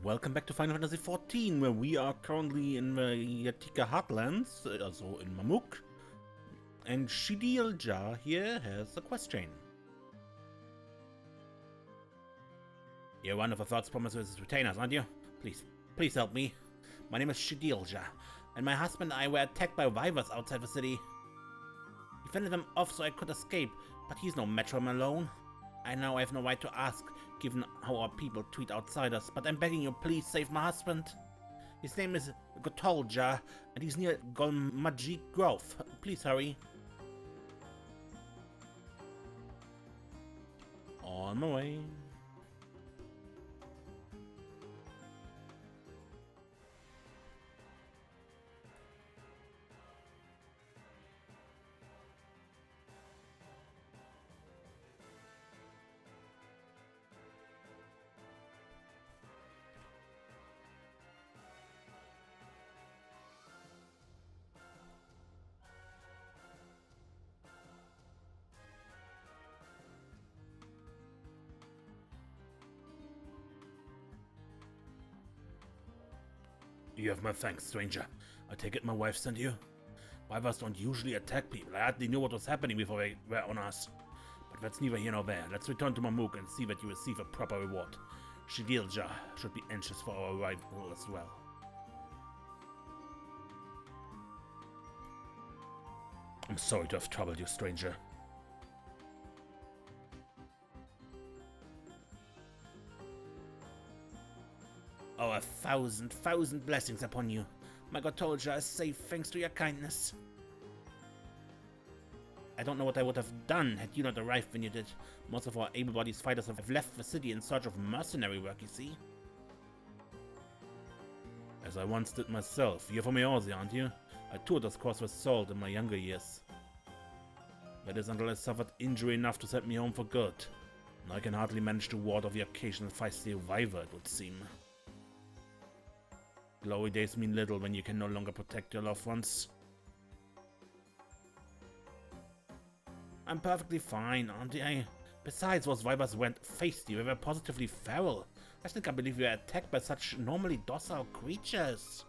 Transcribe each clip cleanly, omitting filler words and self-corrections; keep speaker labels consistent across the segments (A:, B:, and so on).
A: Welcome back to Final Fantasy XIV, where we are currently in the Yatika Heartlands, also in Mamook. And Shidilja here has a quest chain. You're one of the Thought's Promises retainers, aren't you? Please help me. My name is Shidilja, and my husband and I were attacked by wyverns outside the city. He fended them off so I could escape, but he's no match for him alone. I know I have no right to ask, given how our people treat outsiders, but I'm begging you, please save my husband. His name is Gotolja, and he's near Golmajik Grove. Please hurry. On my way. You have my thanks, stranger. I take it my wife sent you? Wyverns don't usually attack people. I hardly knew what was happening before they were on us. But that's neither here nor there. Let's return to Mamook and see that you receive a proper reward. Shidilja should be anxious for our arrival as well. I'm sorry to have troubled you, stranger. Oh, a thousand blessings upon you. My Gotolja is safe thanks to your kindness. I don't know what I would have done had you not arrived when you did. Most of our able-bodied fighters have left the city in search of mercenary work, you see. As I once did myself. You're from Eorzea, aren't you? I toured this course with Salt in my younger years. That is until I suffered injury enough to send me home for good. Now I can hardly manage to ward off the occasional feisty wyvern, it would seem. Glory days mean little when you can no longer protect your loved ones. I'm perfectly fine, aren't I? Besides, those wyverns weren't feisty, they were positively feral. I still can't believe we were attacked by such normally docile creatures.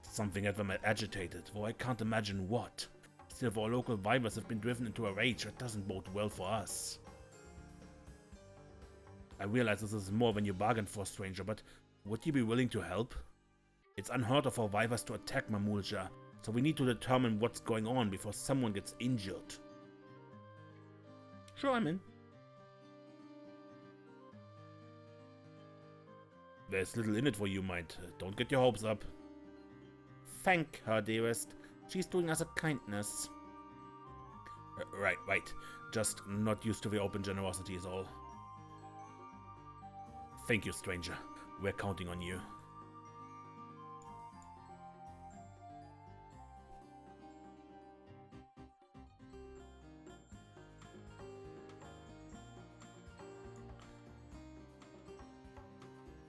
A: Something had them agitated, though I can't imagine what. Still, if our local wyverns have been driven into a rage, that doesn't bode well for us. I realize this is more than you bargained for, stranger, but would you be willing to help? It's unheard of for wyverns to attack Mamulja, so we need to determine what's going on before someone gets injured. Sure, I'm in. There's little in it for you, mate. Don't get your hopes up. Thank her, dearest. She's doing us a kindness. Right. Just not used to the open generosity is all. Thank you, stranger. We're counting on you.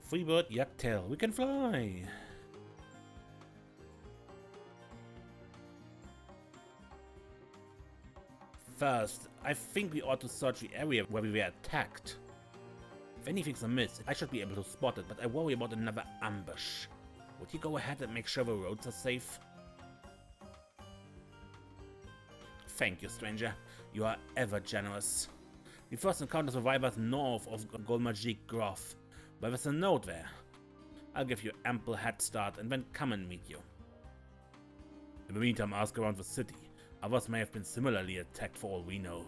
A: Freebird Yak T'el, we can fly! First, I think we ought to search the area where we were attacked. If anything's amiss, I should be able to spot it, but I worry about another ambush. Would you go ahead and make sure the roads are safe? Thank you, stranger. You are ever generous. We first encountered survivors north of Golmajik Grove, but there's a note there. I'll give you ample head start and then come and meet you. In the meantime, ask around the city. Others may have been similarly attacked for all we know.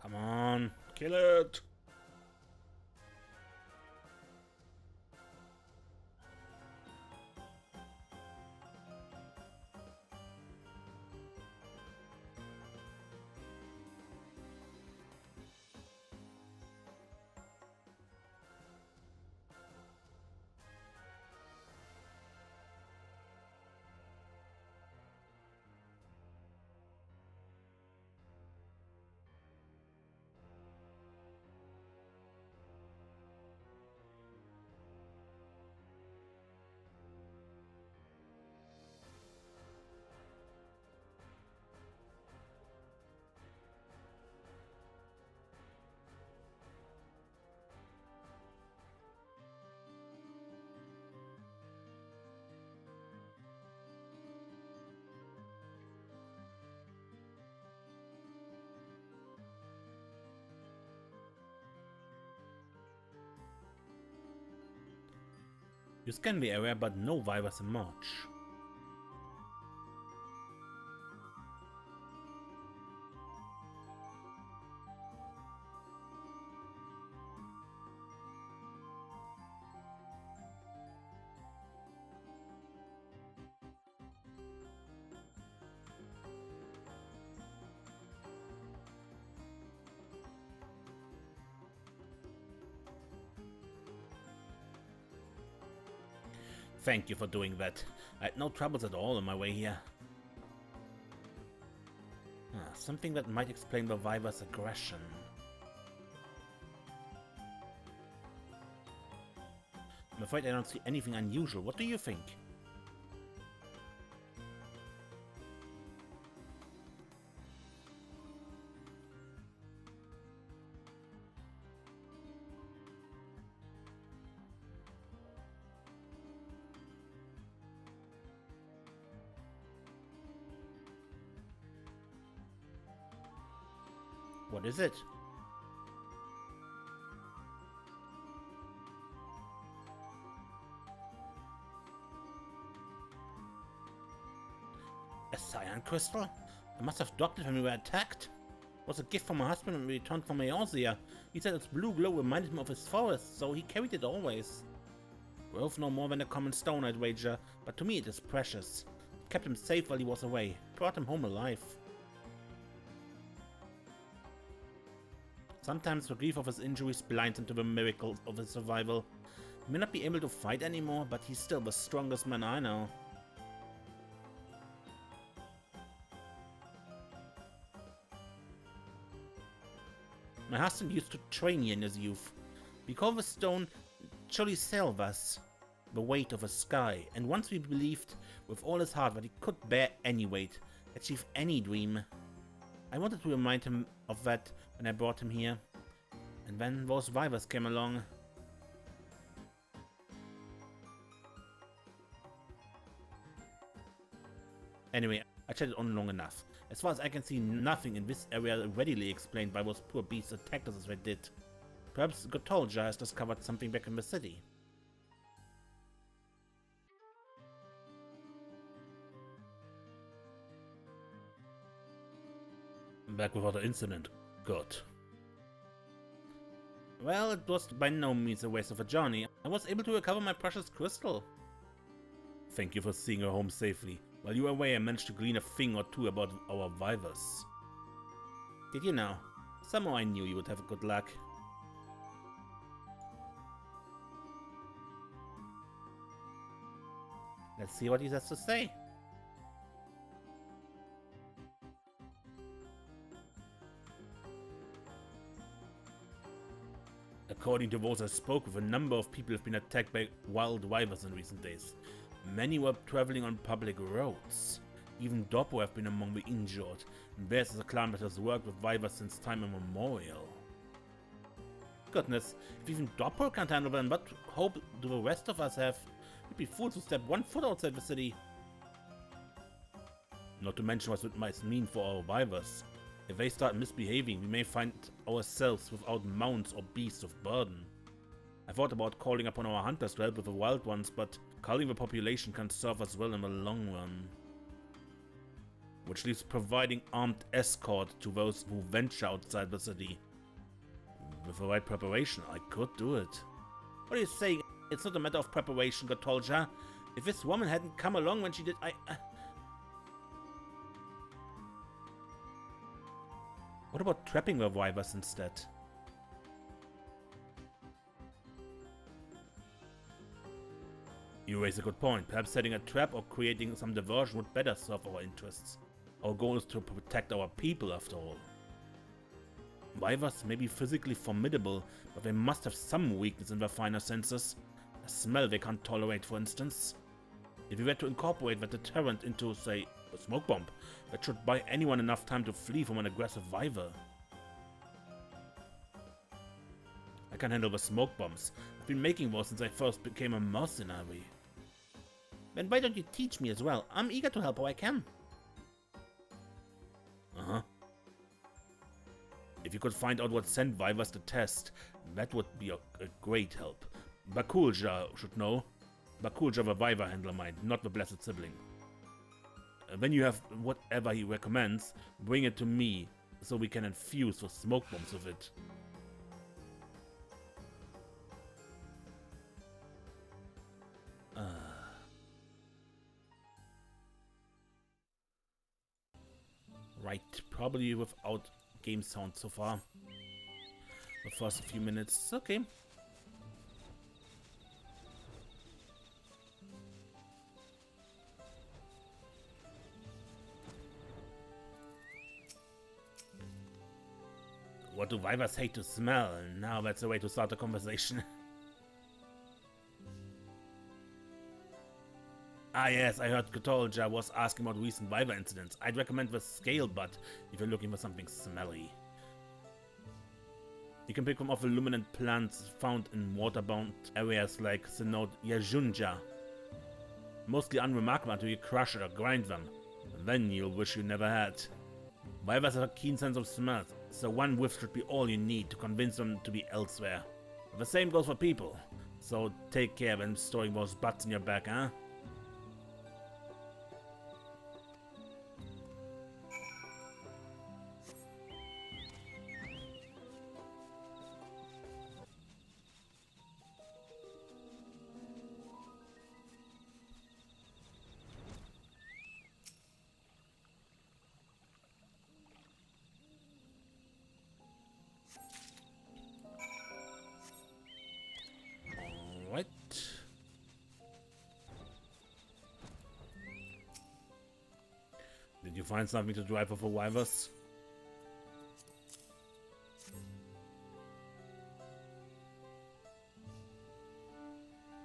A: Come on, kill it! You scan the area, but no Vivers emerge. Thank you for doing that. I had no troubles at all on my way here. Something that might explain the Viver's aggression. I'm afraid I don't see anything unusual. What do you think? What is it? A cyan crystal? I must have dropped it when we were attacked. It was a gift from my husband when we returned from Eorzea. He said its blue glow reminded him of his forest, so he carried it always. Worth no more than a common stone, I'd wager, but to me it is precious. It kept him safe while he was away, brought him home alive. Sometimes the grief of his injuries blinds him to the miracle of his survival. He may not be able to fight anymore, but he's still the strongest man I know. My husband used to train here in his youth. We call the stone Choliselvas, the weight of the sky, and once we believed with all his heart that he could bear any weight, achieve any dream. I wanted to remind him of that when I brought him here, and then those Vivers came along. Anyway, I chatted on long enough. As far as I can see, nothing in this area readily explained why those poor beasts attacked us as they did. Perhaps Gotolja has discovered something back in the city. Back without an incident. Good. Well, it was by no means a waste of a journey. I was able to recover my precious crystal. Thank you for seeing her home safely. While you were away, I managed to glean a thing or two about our Vivers. Did you know? Somehow I knew you would have good luck. Let's see what he has to say. According to those I spoke with, a number of people have been attacked by wild Vivers in recent days. Many were traveling on public roads. Even Doppo have been among the injured, and theirs is a clan that has worked with Vivers since time immemorial. Goodness, if even Doppo can't handle them, what hope do the rest of us have? We'd be fools to step one foot outside the city. Not to mention what it might mean for our Vivers. If they start misbehaving, we may find ourselves without mounts or beasts of burden. I thought about calling upon our hunters to help with the wild ones, but culling the population can serve us well in the long run. Which leaves providing armed escort to those who venture outside the city. With the right preparation, I could do it. What are you saying? It's not a matter of preparation, Gotolja. If this woman hadn't come along when she did, What about trapping the Vivers instead? You raise a good point. Perhaps setting a trap or creating some diversion would better serve our interests. Our goal is to protect our people, after all. Vivers may be physically formidable, but they must have some weakness in their finer senses. A smell they can't tolerate, for instance. If we were to incorporate that deterrent into, say, a smoke bomb, that should buy anyone enough time to flee from an aggressive Viver. I can handle the smoke bombs. I've been making those since I first became a mercenary. Then why don't you teach me as well? I'm eager to help how I can. If you could find out what sent Vivers to test, that would be a great help. Bakulja should know. Bakuja the Viver handler might, not the Blessed Sibling. When you have whatever he recommends, bring it to me, so we can infuse the smoke bombs with it. Right, probably without game sound so far. The first few minutes, okay. What do Vivers hate to smell? Now that's a way to start a conversation. Ah yes, I heard Katolja was asking about recent Viver incidents. I'd recommend the scale butt if you're looking for something smelly. You can pick them off the luminant plants found in waterbound areas like Synod Yajunja. Mostly unremarkable until you crush or grind them. Then you'll wish you never had. Vivers have a keen sense of smell, so one whiff should be all you need to convince them to be elsewhere. The same goes for people, so take care when storing those butts in your back, huh? Alright. Did you find something to drive off for Vivers?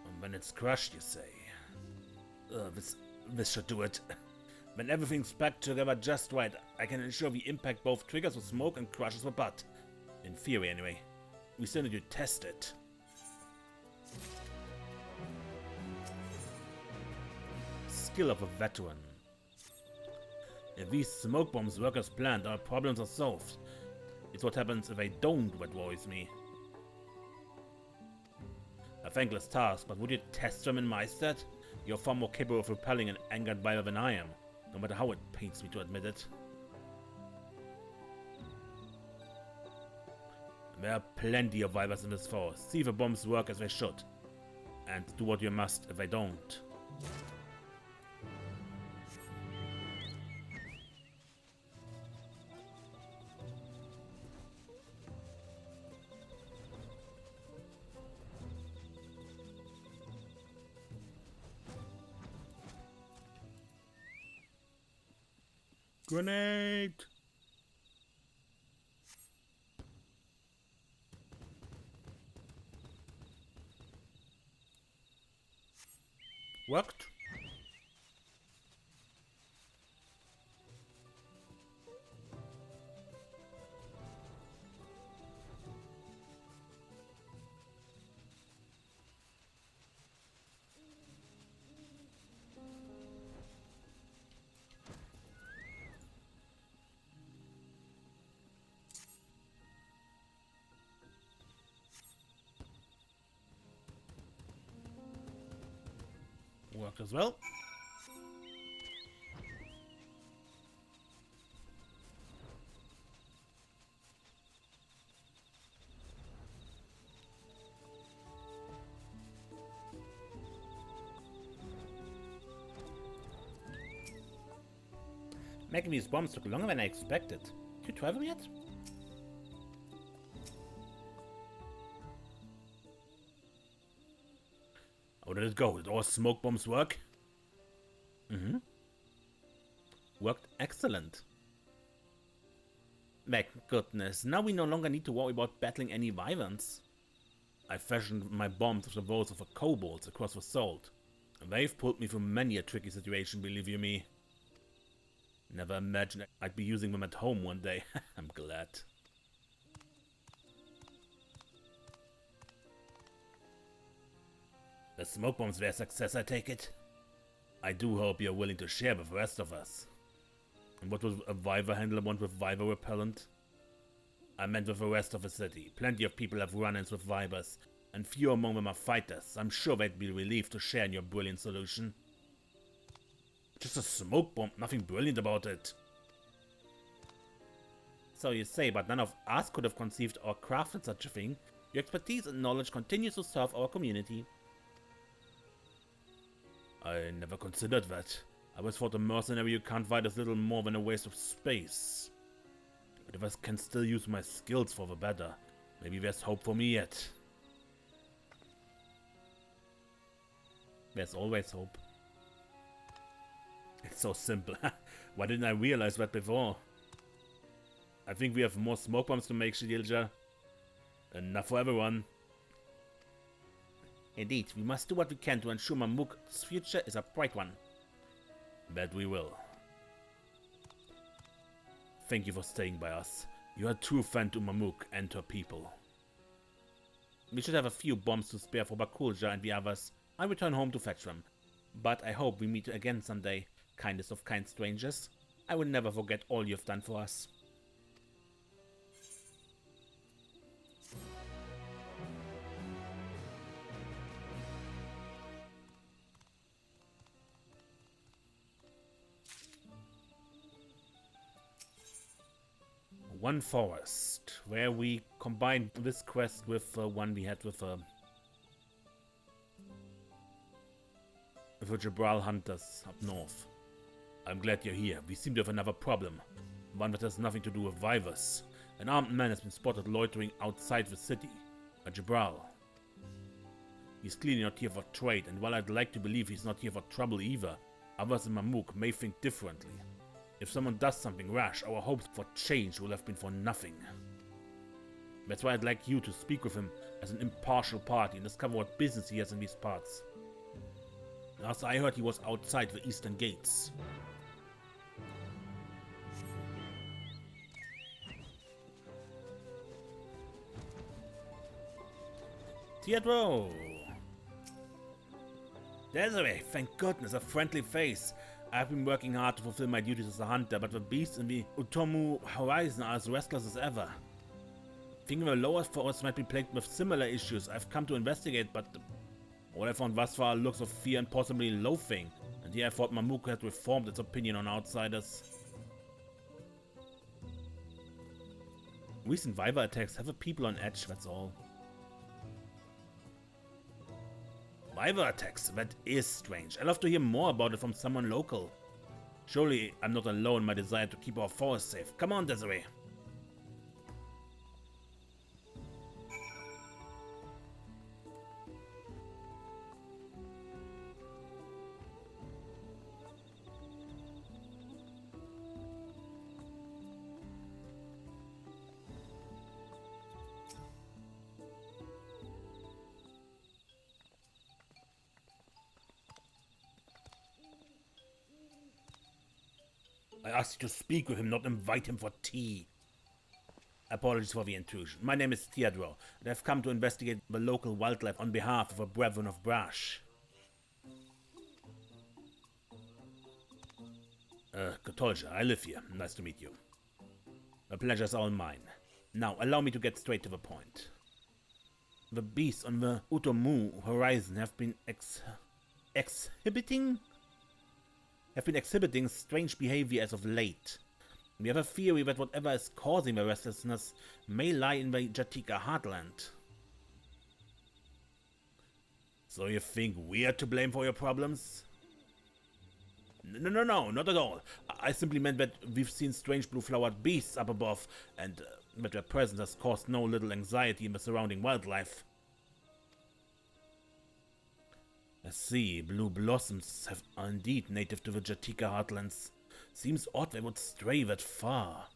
A: And when it's crushed, you say. This should do it. When everything's packed together just right, I can ensure the impact both triggers with smoke and crushes the butt. In theory, anyway. We still need to test it. Skill of a veteran. If these smoke bombs work as planned, our problems are solved. It's what happens if they don't that worries me. A thankless task, but would you test them in my stead? You're far more capable of repelling an angered Viver than I am, no matter how it pains me to admit it. There are plenty of Vivers in this forest. See if the bombs work as they should. And do what you must if they don't. Grenade! Worked. Worked as well. Making these bombs took longer than I expected. Did you try them yet? How did it go? Did all smoke bombs work? Mm-hmm. Worked excellent. My goodness, now we no longer need to worry about battling any Wyverns. I fashioned my bombs with the voice of a kobolds across the salt. They've pulled me through many a tricky situation, believe you me. Never imagined I'd be using them at home one day. I'm glad. The smoke bombs were a success, I take it. I do hope you're willing to share with the rest of us. And what would a Viver handler want with Viver repellent? I meant with the rest of the city. Plenty of people have run-ins with Vivers, and few among them are fighters. I'm sure they'd be relieved to share in your brilliant solution. Just a smoke bomb, nothing brilliant about it. So you say, but none of us could have conceived or crafted such a thing. Your expertise and knowledge continues to serve our community. I never considered that. I always thought a mercenary you can't fight is little more than a waste of space. But if I can still use my skills for the better, maybe there's hope for me yet. There's always hope. It's so simple. Why didn't I realize that before? I think we have more smoke bombs to make, Shidilja. Enough for everyone. Indeed, we must do what we can to ensure Mamook's future is a bright one. That we will. Thank you for staying by us. You are a true friend to Mamook and her people. We should have a few bombs to spare for Bakulja and the others. I return home to fetch them. But I hope we meet again someday, kindest of kind strangers. I will never forget all you've done for us. One forest, where we combined this quest with one we had with the Jabral hunters up north. I'm glad you're here. We seem to have another problem. One that has nothing to do with Vivus. An armed man has been spotted loitering outside the city. A Jabral. He's clearly not here for trade, and while I'd like to believe he's not here for trouble either, others in Mamook may think differently. If someone does something rash, our hopes for change will have been for nothing. That's why I'd like you to speak with him as an impartial party and discover what business he has in these parts. Last I heard, he was outside the eastern gates. Teatro! Desiree, thank goodness, a friendly face. I've been working hard to fulfill my duties as a hunter, but the beasts in the Utomu horizon are as restless as ever. Thinking the lower forest might be plagued with similar issues, I've come to investigate, but all I found thus far are looks of fear and possibly loathing, and here I thought Mamook had reformed its opinion on outsiders. Recent Viper attacks have the people on edge, that's all. Viper attacks, that is strange. I'd love to hear more about it from someone local. Surely I'm not alone in my desire to keep our forest safe. Come on, Desiree. I asked you to speak with him, not invite him for tea. Apologies for the intrusion. My name is Theodore, and I've come to investigate the local wildlife on behalf of the Brethren of Brash. Katolja, I live here. Nice to meet you. The pleasure's all mine. Now, allow me to get straight to the point. The beasts on the Utomu horizon have been exhibiting strange behavior as of late. We have a theory that whatever is causing the restlessness may lie in the Jatika heartland. So you think we're to blame for your problems? No, not at all. I simply meant that we've seen strange blue-flowered beasts up above, and that their presence has caused no little anxiety in the surrounding wildlife. I see, blue blossoms are indeed native to the Jatika heartlands. Seems odd they would stray that far.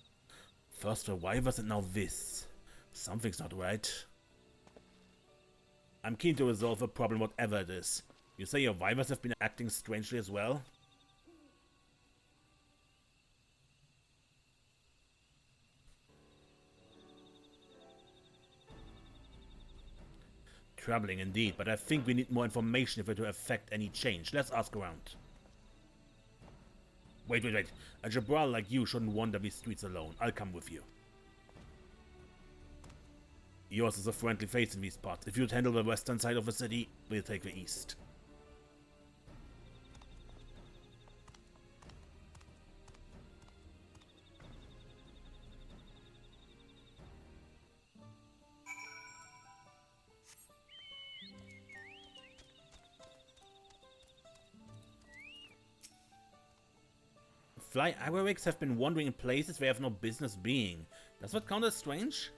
A: First the wyvers and now this. Something's not right. I'm keen to resolve the problem whatever it is. You say your wyvers have been acting strangely as well? Troubling indeed, but I think we need more information if we're to affect any change. Let's ask around. Wait. A Jabral like you shouldn't wander these streets alone. I'll come with you. Yours is a friendly face in these parts. If you'd handle the western side of the city, we'll take the east. Fly Iwariks have been wandering in places they have no business being. Does that count as strange?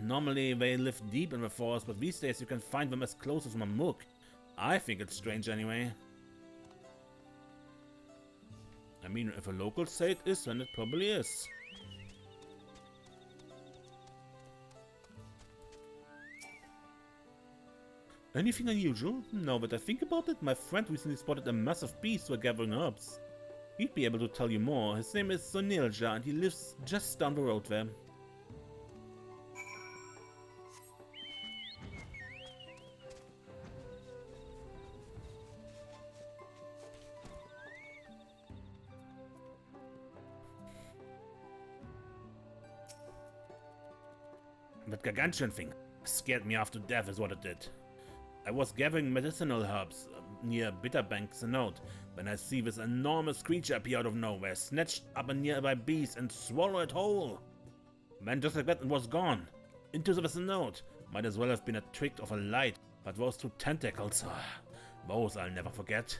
A: Normally they live deep in the forest, but these days you can find them as close as Mamook. I think it's strange anyway. I mean, if a local say it is, then it probably is. Anything unusual? Now that I think about it, my friend recently spotted a massive beast while gathering herbs. He'd be able to tell you more. His name is Sonilja and he lives just down the road there. That gargantuan thing scared me half to death is what it did. I was gathering medicinal herbs near Bitterbank's note when I see this enormous creature appear out of nowhere, snatched up a nearby beast and swallow it whole. Then just like that it was gone. Into the note. Might as well have been a trick of a light, but those two tentacles, those I'll never forget.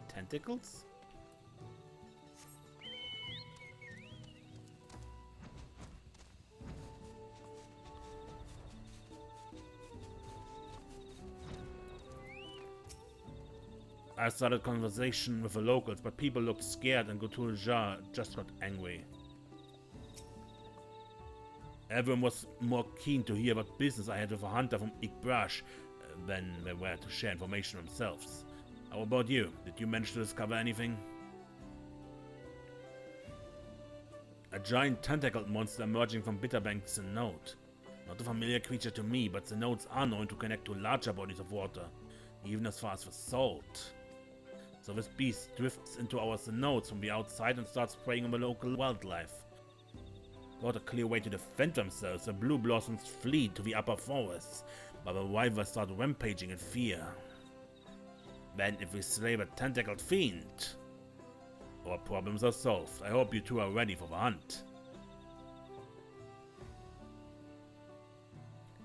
A: Tentacles? I started conversation with the locals, but people looked scared and Gotulja just got angry. Everyone was more keen to hear what business I had with a hunter from Ikbrash than they were to share information themselves. How about you? Did you manage to discover anything? A giant tentacled monster emerging from Bitterbank's note. Not a familiar creature to me, but the nodes are known to connect to larger bodies of water, even as far as the salt. So this beast drifts into our nodes from the outside and starts preying on the local wildlife. Without a clear way to defend themselves, the blue blossoms flee to the upper forests, but the wyverns start rampaging in fear. Then if we slay the tentacled fiend, our problems are solved. I hope you two are ready for the hunt.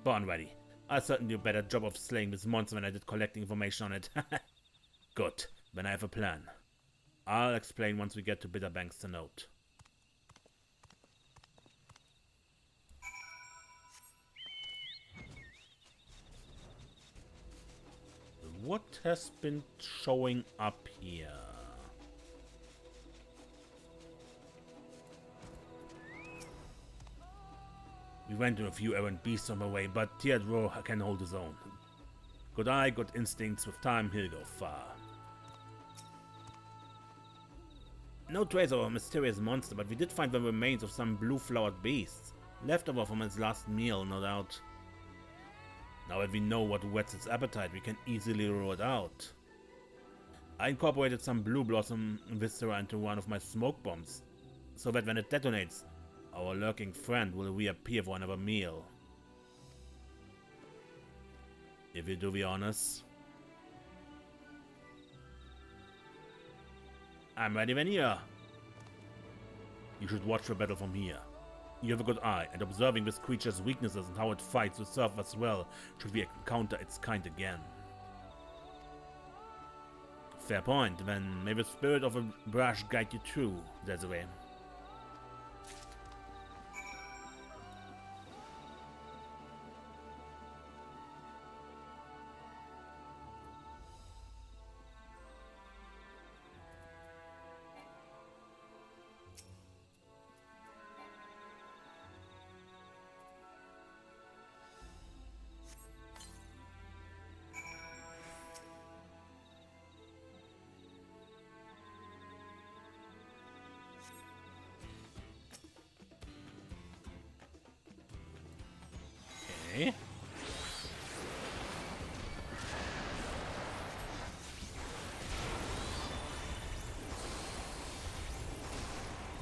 A: Born ready. I certainly do a better job of slaying this monster than I did collecting information on it. Good. Then I have a plan. I'll explain once we get to Bitterbank's note. What has been showing up here? We went to a few errant beasts on the way, but Teodoro can hold his own. Good eye, good instincts, with time he'll go far. No trace of a mysterious monster, but we did find the remains of some blue-flowered beasts, leftover from its last meal, no doubt. Now that we know what whets its appetite, we can easily rule it out. I incorporated some blue blossom viscera into one of my smoke bombs, so that when it detonates, our lurking friend will reappear for another meal. If you do the honors. I'm ready when you are. You should watch the battle from here. You have a good eye, and observing this creature's weaknesses and how it fights will serve us well should we encounter its kind again. Fair point, then may the spirit of a brush guide you through, Desiree. Okay.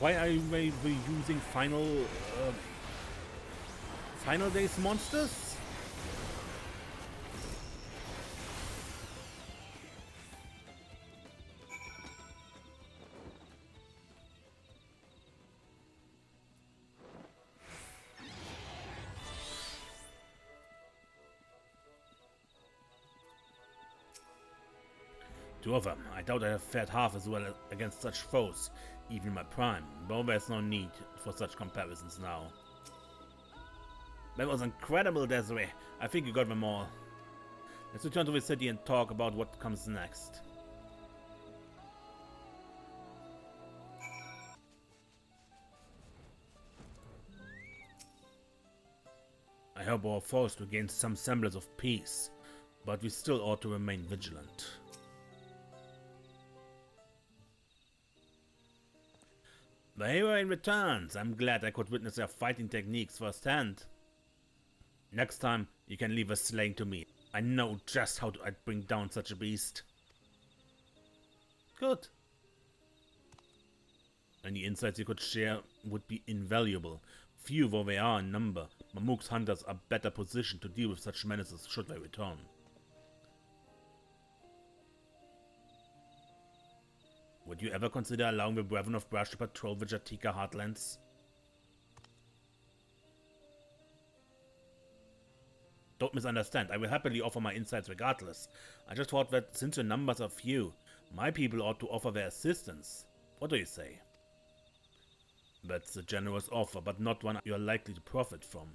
A: Why are we using final days monsters? Two of them. I doubt I have fared half as well against such foes, even in my prime. Though there's no need for such comparisons now. That was incredible, Desiree. I think you got them all. Let's return to the city and talk about what comes next. I hope our forest regains some semblance of peace, but we still ought to remain vigilant. The heroine returns. I'm glad I could witness their fighting techniques firsthand. Next time, you can leave the slaying to me. I know just how to bring down such a beast. Good. Any insights you could share would be invaluable. Few though they are in number, Mamook's hunters are better positioned to deal with such menaces should they return. Would you ever consider allowing the Brethren of Brush to patrol the Jatika heartlands? Don't misunderstand, I will happily offer my insights regardless. I just thought that since your numbers are few, my people ought to offer their assistance. What do you say? That's a generous offer, but not one you are likely to profit from.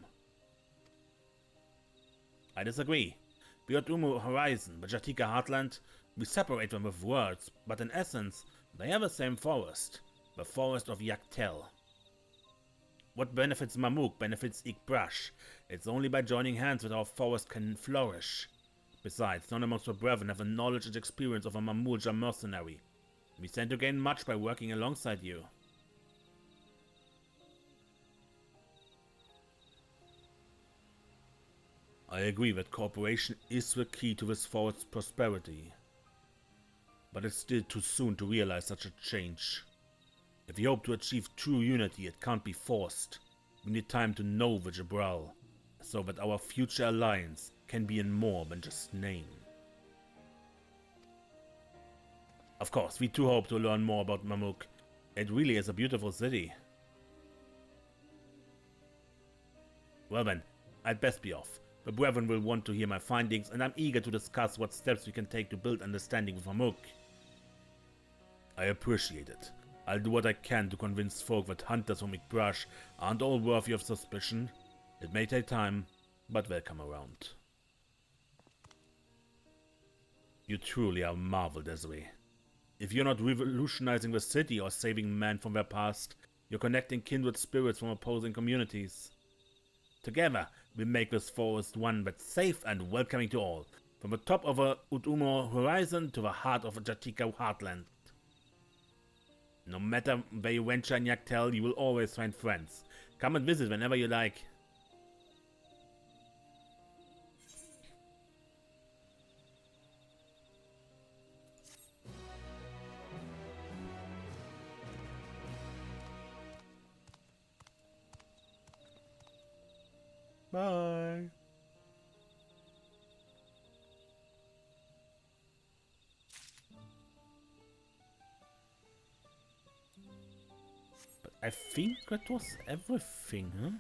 A: I disagree. Beyond Umu Horizon, the Jatika heartland, we separate them with words, but in essence, they have the same forest, the forest of Yak T'el. What benefits Mamook benefits XIV. It's only by joining hands that our forest can flourish. Besides, none amongst the brethren have the knowledge and experience of a Mamulja mercenary. We stand to gain much by working alongside you. I agree that cooperation is the key to this forest's prosperity. But it's still too soon to realize such a change. If we hope to achieve true unity, it can't be forced. We need time to know the Jabral, so that our future alliance can be in more than just name. Of course, we too hope to learn more about Mamook. It really is a beautiful city. Well then, I'd best be off. The brethren will want to hear my findings, and I'm eager to discuss what steps we can take to build understanding with Mamook. I appreciate it. I'll do what I can to convince folk that hunters from XIV aren't all worthy of suspicion. It may take time, but they'll come around. You truly are a marvel, Desiree. If you're not revolutionizing the city or saving men from their past, you're connecting kindred spirits from opposing communities. Together, we make this forest one that's safe and welcoming to all, from the top of a Utumo horizon to the heart of a Jatika heartland. No matter where you venture in Yak T'el, you will always find friends. Come and visit whenever you like. Bye. But I think that was everything, huh?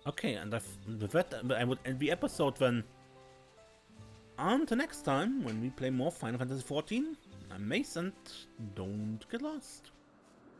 A: Okay, and with that, I would end the episode then. Until next time, when we play more Final Fantasy XIV, I'm Mace, and don't get lost.